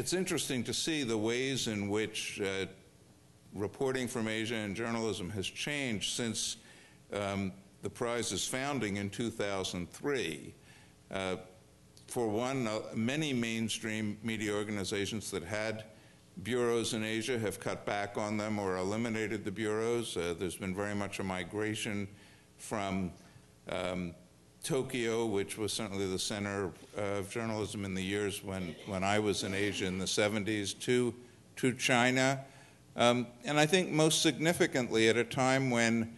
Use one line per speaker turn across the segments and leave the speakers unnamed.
it's interesting to see the ways in which reporting from Asia and journalism has changed since the prize's founding in 2003. For one, many mainstream media organizations that had bureaus in Asia have cut back on them or eliminated the bureaus. There's been very much a migration from Tokyo, which was certainly the center of journalism in the years when I was in Asia in the 70s, to China. And I think most significantly at a time when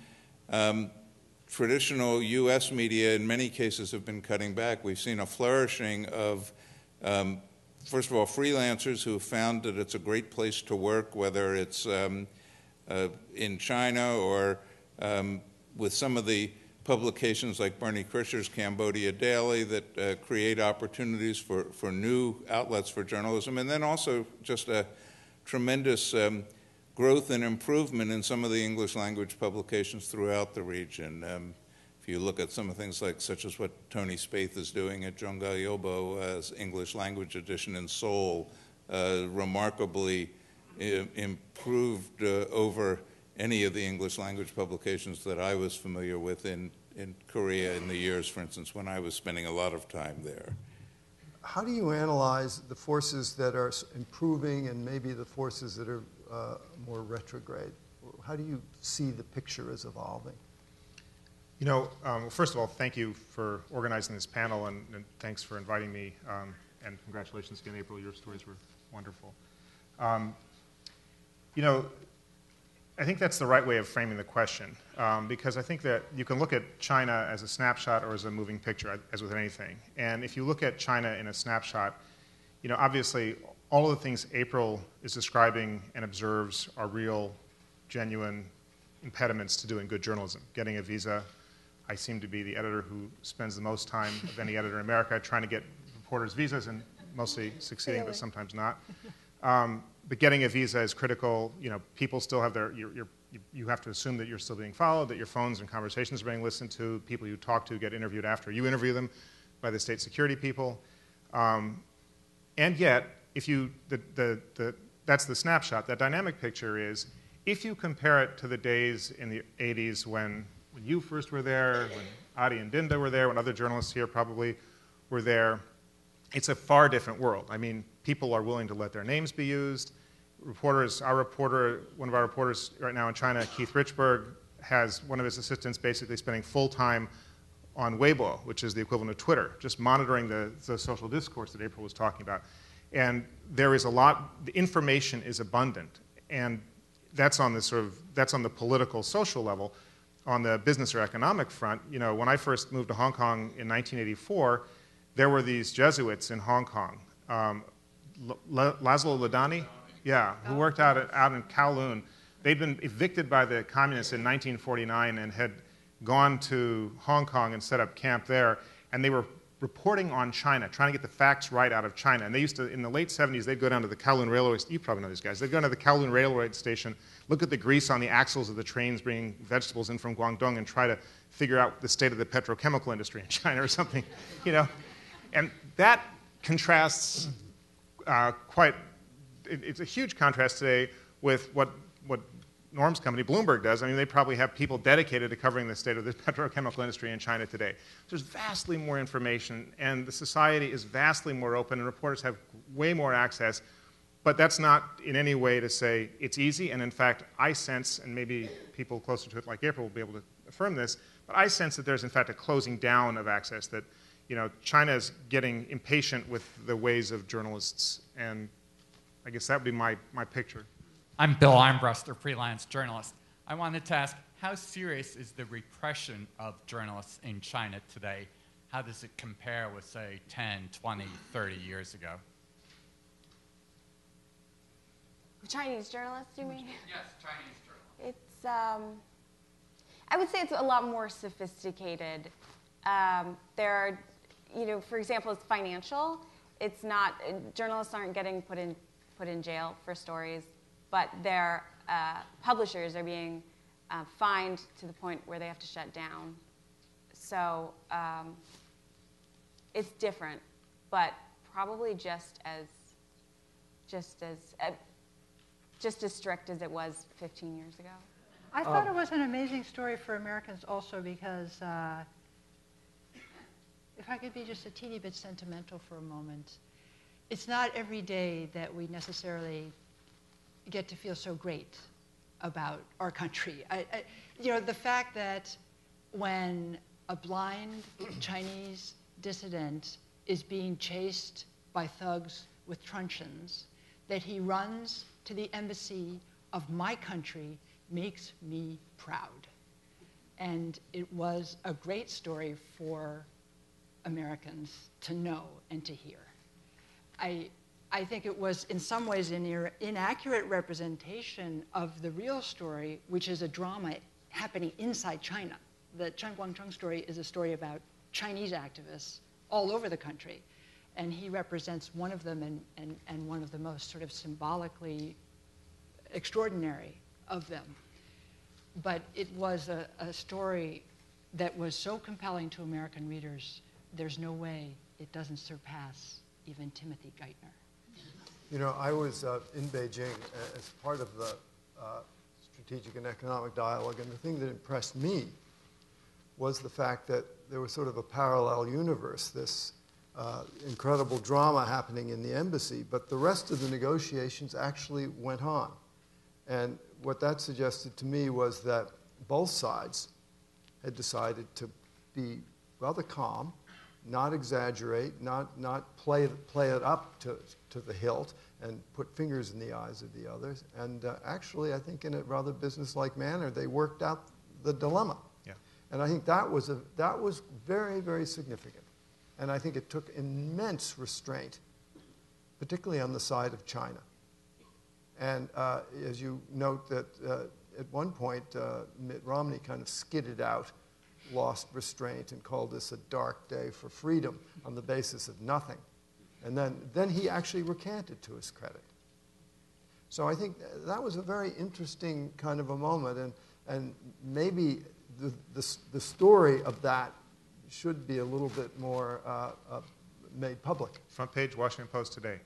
traditional U.S. media in many cases have been cutting back, we've seen a flourishing of first of all, freelancers who have found that it's a great place to work, whether it's in China or with some of the publications like Bernie Krischer's Cambodia Daily that create opportunities for new outlets for journalism, and then also just a tremendous growth and improvement in some of the English language publications throughout the region. If you look at some of the things such as what Tony Spaeth is doing at Jongal Yobo's English language edition in Seoul, remarkably improved over any of the English language publications that I was familiar with in Korea in the years, for instance, when I was spending a lot of time there.
How do you analyze the forces that are improving and maybe the forces that are more retrograde? How do you see the picture as evolving?
You know, first of all, thank you for organizing this panel, and thanks for inviting me, and congratulations again, April. Your stories were wonderful. You know, I think that's the right way of framing the question, because I think that you can look at China as a snapshot or as a moving picture, as with anything. And if you look at China in a snapshot, you know, obviously all of the things April is describing and observes are real, genuine impediments to doing good journalism. Getting a visa. I seem to be the editor who spends the most time of any editor in America trying to get reporters visas, and mostly succeeding, but sometimes not. But getting a visa is critical. You know, people still have their, you have to assume that you're still being followed, that your phones and conversations are being listened to, people you talk to get interviewed after you interview them by the state security people. And yet, if you, that's the snapshot. That dynamic picture is, if you compare it to the days in the 80s when you first were there, when Adi and Dinda were there, when other journalists here probably were there, it's a far different world. I mean, people are willing to let their names be used. Reporters, our reporter, one of our reporters right now in China, Keith Richburg, has one of his assistants basically spending full time on Weibo, which is the equivalent of Twitter, just monitoring the social discourse that April was talking about. And there is a lot, the information is abundant, and that's on the that's on the political, social level. On the business or economic front, you know, when I first moved to Hong Kong in 1984, there were these Jesuits in Hong Kong. Laszlo Ladani, yeah, who worked out in Kowloon. They'd been evicted by the communists in 1949 and had gone to Hong Kong and set up camp there, and they were reporting on China, trying to get the facts right out of China. And they used to, in the late 70s, they'd go down to the Kowloon Railway, you probably know these guys, they'd go to the Kowloon Railway station, look at the grease on the axles of the trains bringing vegetables in from Guangdong and try to figure out the state of the petrochemical industry in China or something, you know. And that contrasts it's a huge contrast today with what Norm's company, Bloomberg, does. I mean, they probably have people dedicated to covering the state of the petrochemical industry in China today. There's vastly more information, and the society is vastly more open, and reporters have way more access. But that's not in any way to say it's easy. And in fact, I sense, and maybe people closer to it like April will be able to affirm this, but I sense that there's in fact a closing down of access, that, you know, China is getting impatient with the ways of journalists. And I guess that would be my picture.
I'm Bill Armbruster, a freelance journalist. I wanted to ask, how serious is the repression of journalists in China today? How does it compare with, say, 10, 20, 30 years ago?
Chinese journalists, you mean?
Yes, Chinese journalists.
It's, I would say it's a lot more sophisticated. There are, you know, for example, it's financial. It's not, journalists aren't getting put in jail for stories, but their publishers are being fined to the point where they have to shut down. So it's different, but probably just as just as strict as it was 15 years ago.
I thought it was an amazing story for Americans also because, if I could be just a teeny bit sentimental for a moment, it's not every day that we necessarily get to feel so great about our country. The fact that when a blind Chinese dissident is being chased by thugs with truncheons, that he runs to the embassy of my country makes me proud. And it was a great story for Americans to know and to hear. I think it was in some ways an inaccurate representation of the real story, which is a drama happening inside China. The Chen Guangcheng story is a story about Chinese activists all over the country. And he represents one of them and one of the most sort of symbolically extraordinary of them. But it was a story that was so compelling to American readers, there's no way it doesn't surpass even Timothy Geithner.
You know, I was in Beijing as part of the strategic and economic dialogue, and the thing that impressed me was the fact that there was sort of a parallel universe, this incredible drama happening in the embassy, but the rest of the negotiations actually went on. And what that suggested to me was that both sides had decided to be rather calm, not exaggerate, not play it up to the hilt and put fingers in the eyes of the others. And actually, I think in a rather businesslike manner, they worked out the dilemma.
Yeah.
And I think that was very, very significant. And I think it took immense restraint, particularly on the side of China. And as you note that at one point, Mitt Romney kind of skidded out, lost restraint, and called this a dark day for freedom on the basis of nothing. And then he actually recanted, to his credit. So I think that was a very interesting kind of a moment, and maybe the story of that should be a little bit more made public.
Front page, Washington Post today.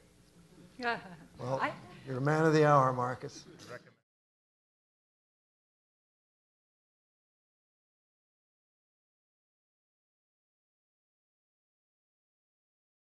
Yeah.
Well, you're a man of the hour, Marcus.
Recommend.